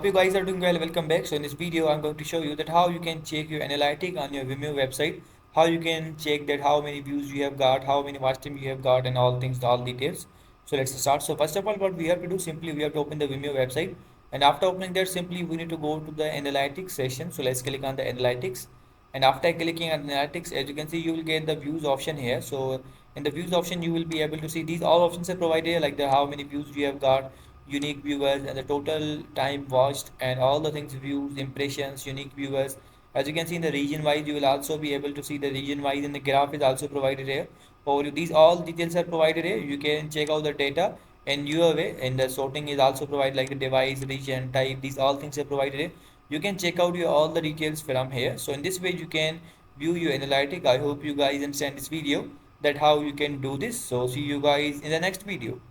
Hope you guys are doing well. Welcome back. So in this video, I'm going to show you that how you can check your analytic on your Vimeo website, how you can check that how many views you have got, how many watch time you have got, and all things, all details. So let's start. So first of all, what we have to do simply we have to open the Vimeo website, and after opening that, simply we need to go to the analytics session. So let's click on the analytics, and after clicking on analytics, as you can see, you will get the views option here. So in the views option, you will be able to see these all options are provided here, like the how many views you have got, unique viewers, and the total time watched, and all the things, views, impressions, unique viewers. As you can see in the region wise, you will also be able to see the region wise, and the graph is also provided here. For these all details are provided here. You can check out the data in your way, and the sorting is also provided, like the device, region, type. These all things are provided here. You can check out your all the details from here. So in this way, you can view your analytic. I hope you guys understand this video that how you can do this. So see you guys in the next video.